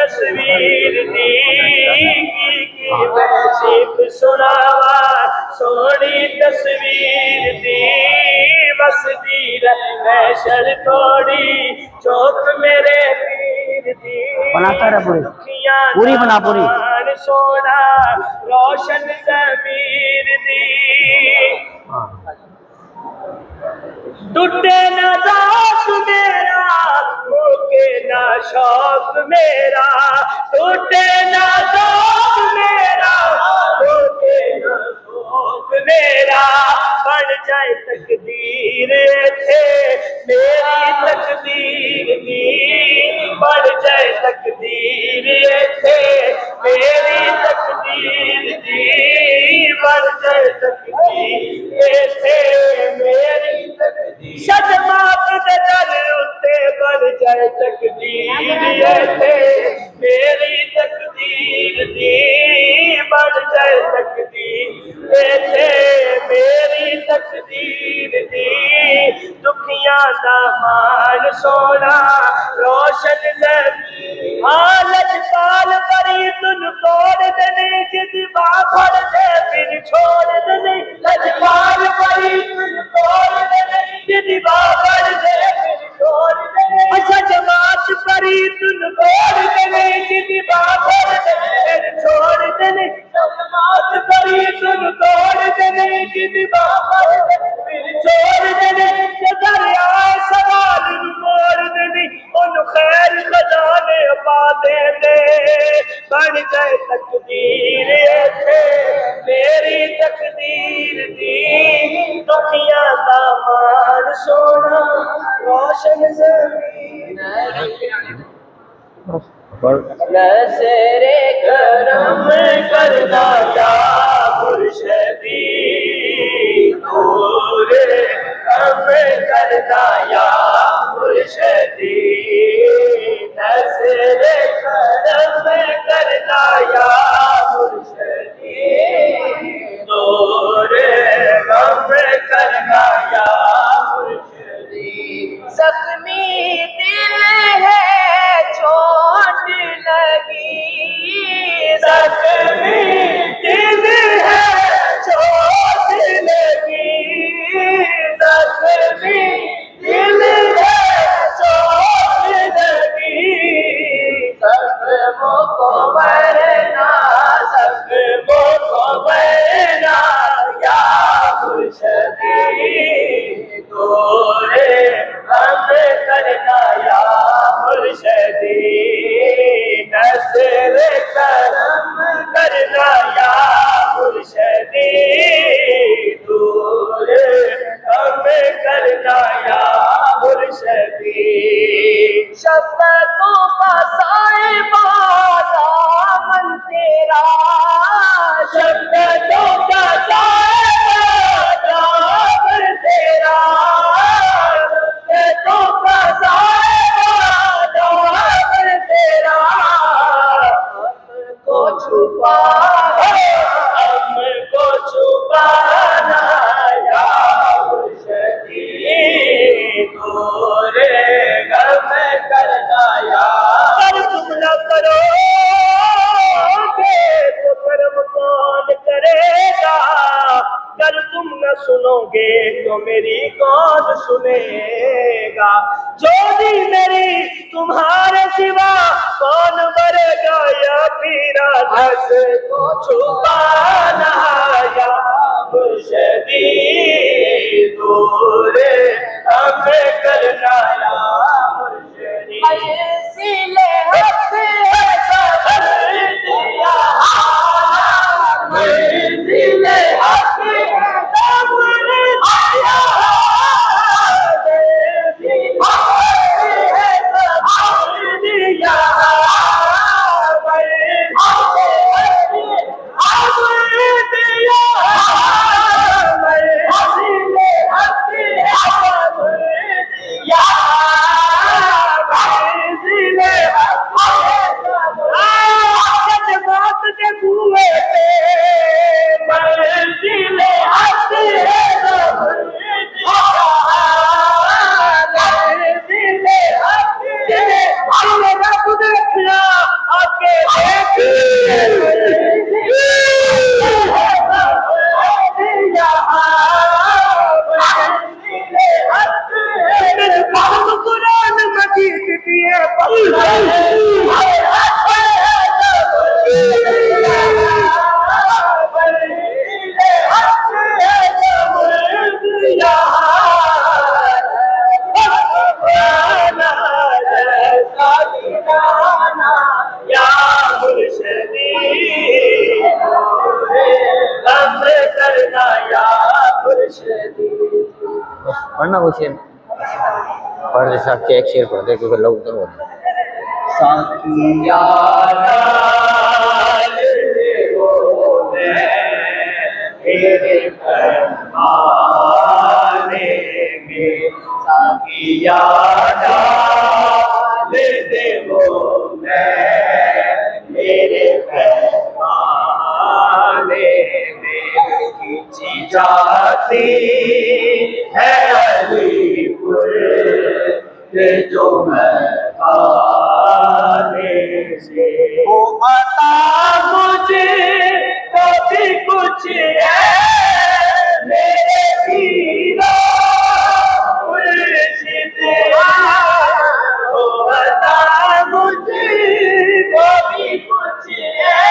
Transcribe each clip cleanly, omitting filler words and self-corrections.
تصویر دی کی بحثیب سناوا سونی تصویر دی وسدی محشر توڑی چوک میرے پیر دی بناتا رہا پوری بنا پوری سونا روشن ضمیر دی ٹوٹے نہ ذات میرا روکے نہ شوق میرا ٹوٹے نہ ذات میرا روکے نہ شوق میرا بن جائے تقدیر تھے میری تقدیر دی بن جائے تقدیر تھے میری تقدیر دی بن جائے تقدیر تھے میری شجمات دے در اتے بن جائے تقدیر تھے میری تقدیر دی بن جائے تقدیر تھے میری تقدیر دی دکھیاں دا مان سونا روشن زمین حالت پال پری تن توڑ دنے جدی باپڑ دے پھر چھوڑ دنے لجپال پری تن توڑ دنے جدی باپڑ دے پھر چھوڑ دنے اچھا جماعت پری تن توڑ دنے جدی باپڑ دے پھر چھوڑ دنے جماعت پری تن توڑ دنے جدی باپڑ دے پھر چھوڑ دنے دریا سوال موڑ دنے ان خیر خزانے پا دے دے بن جائے تقدیر تھے میری تقدیر دی دکھیاں دا مان سونا روشن زمین نظر کرم کرنا یا مرشدی نور کرم کرنا یا مرشدی نظر کرم کرنا یا مرشدی نور کرم کرنا یا مرشدی زخمی دل ہے چوٹ لگی زخمی دل ہے چوٹ لگی زخمی دل ہے چوٹ لگی زخموں کو بھرنا زخموں کو بھرنا یا مرشدی دور ہم کرنا یا مرشدی نصر کرم کرنا یا مرشدی دور ہم کرنا یا مرشدی شفقتوں کا صاحبہ دامن تیرا شفقتوں کا صاحبہ دامن تیرا شفقتوں کا صاحبہ دامن تیرا ہم کو چھپا ہم کو چھپانا یا مرشدی دور غم کرنا یا اگر تم نہ کرو گے تو کرم کون کرے گا اگر تم نہ سنو گے تو میری کون سنے گا جوڑی میری تمہارے سوا کون بھرے گا یا پیرا دس کو چھپانا یا مرشدی دور ہم کرنا یا مرشدی سلے حق ہے خبر دیا سلے حق ہے خبر دیا پڑھنا وہ شعر پڑھ دے صاحب ایک شعر پڑھ دے کیونکہ لوگ تو ہوتے ہیں ساقیا ڈال دے وہ میں میرے پیمانے میں ساقیا ڈال دے وہ میں میرے پیمانے میں کھینچی جاتی ہے علی پور کہ جو میں آنے سے وہ عطا مجھے کبھی کچھ ہے میرے پیرا مرشد وہ عطا مجھے کبھی کچھ ہے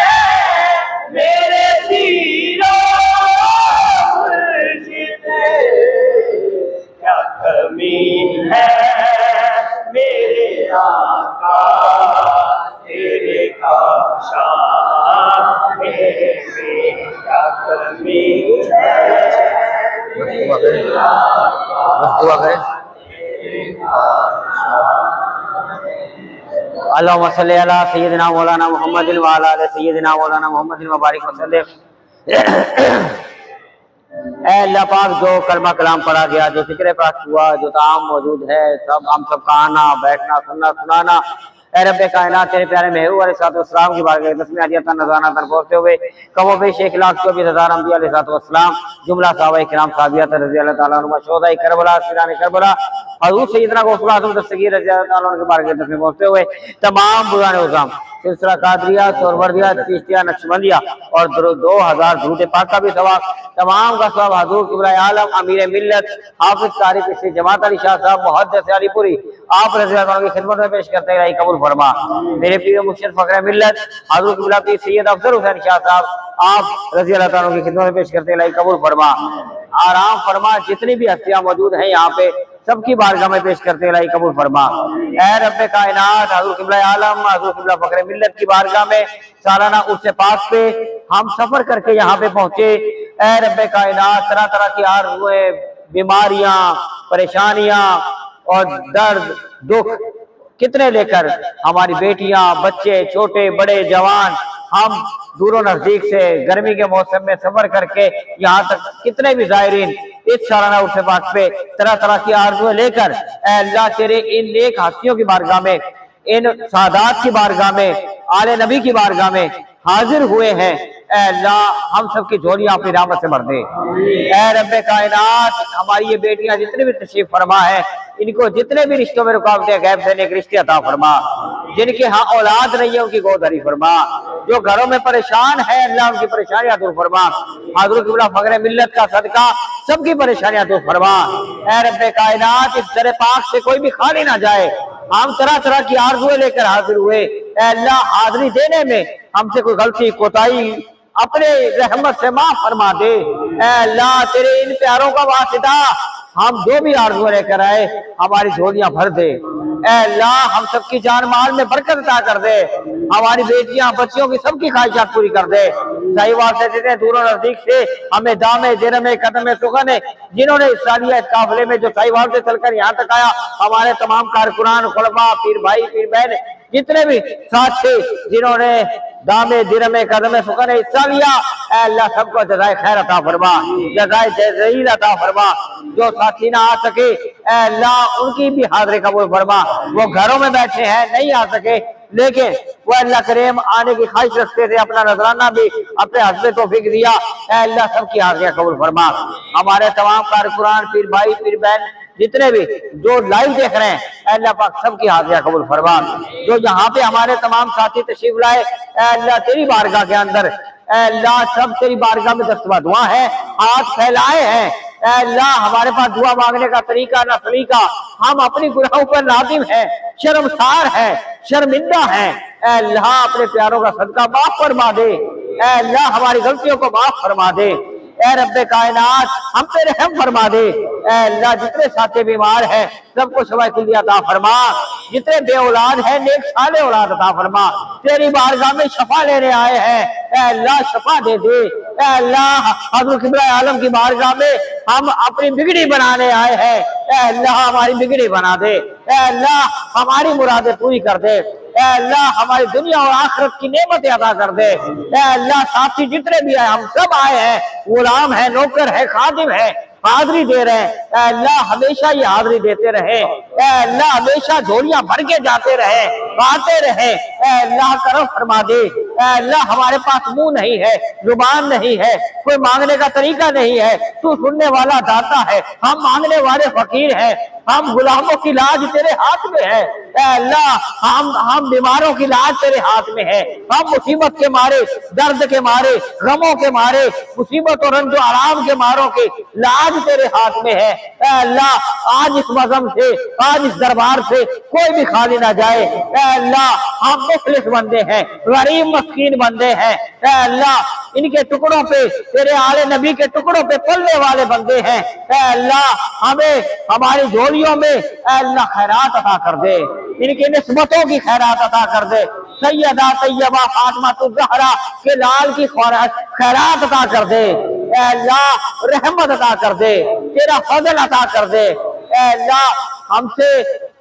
میرے پیرا مرشد کیا کمی ہے میرے آقا تیرے کاشان میں کیا کمی ہے بس دعا کریں اللہم صلی علی سیدنا مولانا محمد وعلی آل سیدنا مولانا محمد مبارک وسلم اے اللہ پاک جو کلمہ کلام پڑھا گیا جو ذکر پاک ہوا جو تعام موجود ہے سب ہم سب کا آنا بیٹھنا سننا سنانا اے رب کائنات تیرے پیارے محبوب علیہ السلام کی بارگاہ دسویں عطیہ نذرانہ تن پہنچتے ہوئے کم و بیش 1,24,000 انبیاء علیہ السلام جملہ صحابہ کرام صحابیات رضی اللہ تعالیٰ عنہ شہداء کربلا اسیران کربلا حضور سیدنا غوث الاعظم دستگیر رضی اللہ تعالیٰ عنہ کی بارگاہ دسویں پہنچتے ہوئے تمام بزرگان عظام سلسلہ قادریہ سہروردیہ چشتیہ نقشبندیہ اور 2000 درود پاک کا بھی ثواب تمام کا ثواب حضور قبلہ عالم امیر ملت حافظ طارق اسری جماعت علی شاہ صاحب محدث علی پوری آپ رضی اللہ عنہ کی خدمت میں پیش کرتے ہیں قبول فرما میرے پیر مرشد فخر ملت حضور قبلہ پیر سید افضل حسین شاہ صاحب آپ رضی اللہ عنہ کی خدمت میں پیش کرتے ہیں قبول فرما آرام فرما جتنی بھی ہستیاں موجود ہیں یہاں پہ سب کی بارگاہ میں پیش کرتے ہیں قبول فرما اے رب کائنات حضور قبلہ عالم حضور قبلہ فخر ملت کی بارگاہ میں سالانہ عرس پاک پہ ہم سفر کر کے یہاں پہ پہنچے اے رب کائنات طرح طرح کی آرزویں بیماریاں پریشانیاں اور درد دکھ کتنے لے کر ہماری بیٹیاں بچے چھوٹے بڑے جوان ہم دور و نزدیک سے گرمی کے موسم میں سفر کر کے یہاں تک کتنے بھی زائرین اس سالانہ عرس پاک پہ طرح طرح کی آرزویں لے کر اے اللہ تیرے ان نیک ہستیوں کی بارگاہ میں ان سادات کی بارگاہ میں آل نبی کی بارگاہ میں حاضر ہوئے ہیں اے اللہ ہم سب کی جھولیاں اپنی رحمت سے بھر دے اے رب کائنات ہماری یہ بیٹیاں جتنے بھی تشریف فرما ہے ان کو جتنے بھی رشتوں میں رکاوٹیں غیب دینے کے رشتے عطا فرما جن کے ہاں اولاد نہیں ہے ان کی گود ہری فرما جو گھروں میں پریشان ہے اللہ ان کی پریشانیاں دور فرما حضور قبلہ فخر ملت کا صدقہ سب کی پریشانیاں دور فرما اے رب کائنات اس در پاک سے کوئی بھی خالی نہ جائے ہم طرح طرح کی آرزویں لے کر حاضر ہوئے اے اللہ حاضری دینے میں ہم سے کوئی غلطی کوتاہی اپنے رحمت سے معاف فرما دے اے اللہ تیرے ان پیاروں کا واسطہ ہم جو بھی آرزو لے کر آئے ہماری جھولیاں بھر دے اے اللہ ہم سب کی جان مال میں برکت عطا کر دے ہماری بیٹیاں بچیوں کی سب کی خواہشات پوری کر دے صحیح واسطے دیتے دور و نزدیک سے ہمیں دامے جرمے قدمے سخنے جنہوں نے اسلامیہ اس قافلے میں جو صحیح واسطے چل کر یہاں تک آیا ہمارے تمام کارکنان خلفاء پیر بھائی پیر بہن جتنے بھی ساتھ تھے جنہوں نے دامے درمے قدمے سخنے حصہ لیا اے اللہ سب کو جزائے خیر عطا فرما جزائے جزیل عطا فرما جو ساتھی نہ آ سکے اے اللہ ان کی بھی حاضری قبول فرما وہ گھروں میں بیٹھے ہیں نہیں آ سکے لیکن وہ اللہ کریم آنے کی خواہش رکھتے تھے اپنا نذرانہ بھی اپنے حسب توفیق دیا اے اللہ سب کی حاضریاں قبول فرما ہمارے تمام کارکنان پیر بھائی پیر بہن جتنے بھی جو لائیو دیکھ رہے ہیں اے اللہ پاک سب کی حاضریاں قبول فرما جو یہاں پہ ہمارے تمام ساتھی تشریف لائے اے اللہ تیری بارگاہ کے اندر اے اللہ سب تیری بارگاہ میں دستوا دعا ہے ہاتھ پھیلائے ہیں اے اللہ ہمارے پاس دعا مانگنے کا طریقہ نہ سلیقہ ہم اپنی گناہوں پر نادم ہیں شرمسار ہیں شرمندہ ہیں اے اللہ اپنے پیاروں کا صدقہ معاف فرما دے اے اللہ ہماری غلطیوں کو معاف فرما دے اے رب کائنات ہم پہ رحم فرما دے اے اللہ جتنے ساتھی بیمار ہیں سب کو شفا کلیہ عطا فرما جتنے بے اولاد ہیں نیک صالح اولاد عطا فرما تیری بارگاہ میں شفا لینے آئے ہیں اے اللہ شفا دے دے اے اللہ حضرت قبلہ عالم کی بارگاہ میں ہم اپنی بگڑی بنانے آئے ہیں، اے اللہ ہماری بگڑی بنا دے، اے اللہ ہماری مرادیں پوری کر دے، اے اللہ ہماری دنیا اور آخرت کی نعمتیں عطا کر دے، اے اللہ ساتھی جتنے بھی ہیں ہم سب آئے ہیں، غلام ہے، نوکر ہے، خادم ہے، حاضری دے رہے ہیں، اے اللہ ہمیشہ یہ حاضری دیتے رہے، اے اللہ ہمیشہ جھولیاں بھر کے جاتے رہے، آتے رہے، اے اللہ کرم فرما دے، اے اللہ ہمارے پاس منہ نہیں ہے، زبان نہیں ہے، کوئی مانگنے کا طریقہ نہیں ہے، تو سننے والا داتا ہے، ہم مانگنے والے فقیر ہیں، ہم غلاموں کی لاج تیرے ہاتھ میں ہے، اے اللہ ہم بیماروں کی لاج تیرے ہاتھ میں ہے، ہم مصیبت کے مارے، درد کے مارے، غموں کے مارے، مصیبت اور رنج و آرام کے ماروں کے لاج تیرے ہاتھ میں ہے، اے اللہ آج اس مذہب سے، آج اس دربار سے کوئی بھی خالی نہ جائے، اے اللہ ہم مفلس بندے ہیں، غریب مسکین بندے ہیں، اے اللہ ان کے ٹکڑوں پہ تیرے آل نبی کے ٹکڑوں پہ پلنے والے بندے ہیں، اے اللہ ہمیں ہماری جھولیوں میں اے اللہ خیرات عطا کر دے، ان کی نسبتوں کی خیرات عطا کر دے، سیدہ طیبہ فاطمہ الزہرا کے لال کی خیرات عطا کر دے، اے اللہ رحمت عطا کر دے، تیرا فضل عطا کر دے، اے اللہ ہم سے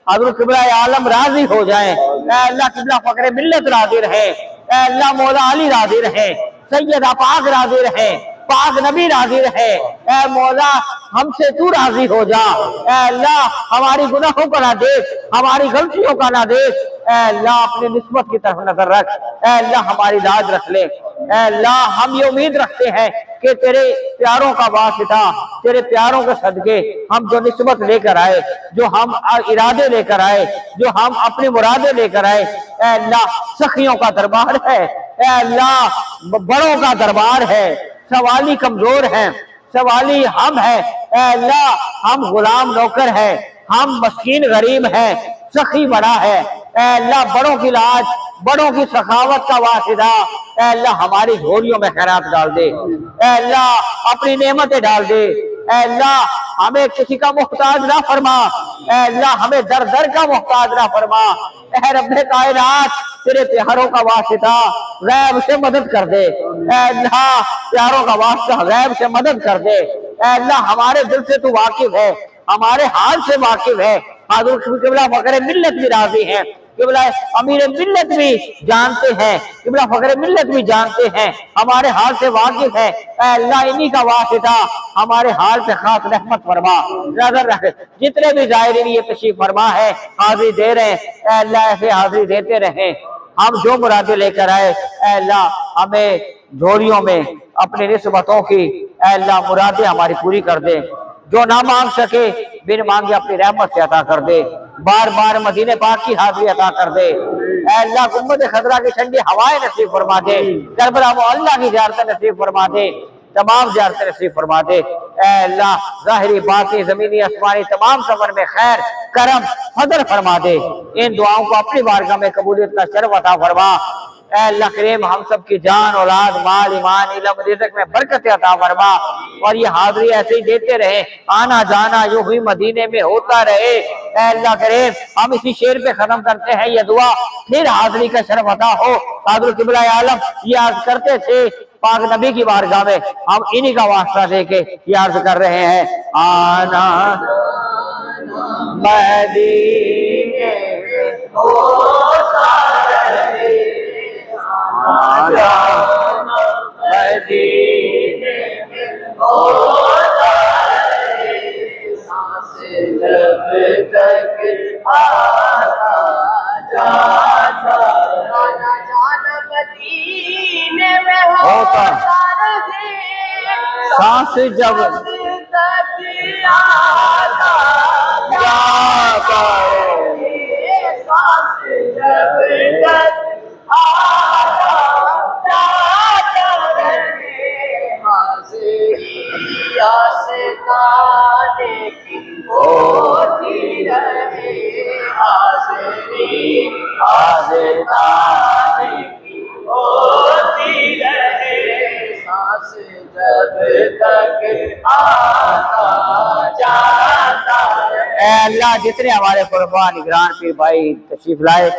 حضرت قبلہ عالم راضی ہو جائیں، اے اللہ قبلہ فقر ملت راضی رہے، اے اللہ مولا علی راضی رہے، سیدہ پاک راضی رہے، پاک نبی راضی رہے، اے مولا ہم سے تو راضی ہو جا، اے اللہ ہماری گناہوں کو نہ دیکھ، ہماری غلطیوں کا نہ دیکھ، اے اللہ اپنی نسبت کی طرف نظر رکھ، اے اللہ ہماری لاج رکھ لے، اے اللہ ہم یہ امید رکھتے ہیں کہ تیرے پیاروں کا واسطہ، تیرے پیاروں کے صدقے ہم جو نسبت لے کر آئے، جو ہم ارادے لے کر آئے، جو ہم اپنی مرادیں لے کر آئے، اے اللہ سخیوں کا دربار ہے، اے اللہ بڑوں کا دربار ہے، سوالی کمزور ہیں، سوالی ہم ہیں، اے اللہ ہم غلام نوکر ہیں، ہم مسکین غریب ہیں، سخی بڑا ہے، اے اللہ بڑوں کی لاج، بڑوں کی سخاوت کا واسطہ، اے اللہ ہماری جھولیوں میں خیرات ڈال دے، اے اللہ اپنی نعمتیں ڈال دے، اے اللہ ہمیں کسی کا محتاج نہ فرما، اے اللہ ہمیں در در کا محتاج نہ فرما، اے رب کائنات تیرے پیاروں کا واسطہ غیب سے مدد کر دے، اے اللہ پیاروں کا واسطہ غیب سے مدد کر دے، اے اللہ ہمارے دل سے تو واقف ہے، ہمارے حال سے واقف ہے، حضرت قبلہ فقر ملت بھی راضی ہیں، قبلہ امیر ملت بھی جانتے ہیں، قبلہ فقر ملت بھی جانتے ہیں، ہمارے حال سے واقف ہے، اے اللہ انہی کا واسطہ ہمارے حال پہ خاص رحمت فرما، نظر رکھ، جتنے بھی ظاہرین یہ تشریف فرما ہے حاضری دے رہے ہیں، اے اللہ ایسے حاضری دیتے رہیں، ہم جو مرادیں لے کر آئے اے اللہ ہمیں جھولیوں میں اپنی نسبتوں کی اے اللہ مرادیں ہماری پوری کر دے، جو نہ مانگ سکے بن مانگے اپنی رحمت سے عطا کر دے، بار بار مدینے پاک کی حاضری عطا کر دے، اے اللہ گنبد خضرا کی ٹھنڈی ہوائیں نصیب فرما دے، کربلا معلیٰ کی زیارتیں نصیب فرما دے، تمام زیارتیں نصیب فرما دے، اے اللہ ظاہری باطنی زمینی آسمانی تمام سفر میں خیر کرم فضل فرما دے، ان دعاؤں کو اپنی بارگاہ میں قبولیت کا شرف عطا فرما، اے اللہ کریم ہم سب کی جان اولاد مال ایمان علم رزق میں برکت عطا فرما، اور یہ حاضری ایسے ہی دیتے رہے، آنا جانا یوں ہی مدینے میں ہوتا رہے، اے اللہ کریم ہم اسی شعر پہ ختم کرتے ہیں یہ دعا، پھر حاضری کا شرف عطا ہو، حضرت قبلہ عالم یہ عرض کرتے تھے پاک نبی کی بارگاہ میں، ہم انہی کا واسطہ دے کے یہ عرض کر رہے ہیں، آنا مدینے میں ہوتا رہے، آنا مدینے میں ہوتا رہے، سانس جب تک آتا جاتا آنا جانا مدینے میں ہوتا رہے، سانس جب تک آتا جاتا رہے، سانس جب تک آتا جاتا رہے، حاضری آستانے کی ہوتی رہے، حاضری آستانے کی ہوتی رہے، سانس جب تک آتا جاتا رہے۔ اے اللہ جتنے ہمارے قربان نگران پیر بھائی تشریف لائے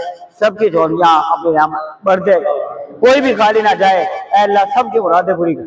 سب کی جھولیاں اپنی رحمت بھر دے، کوئی بھی خالی نہ جائے، اے اللہ سب کی مرادیں پوری کر۔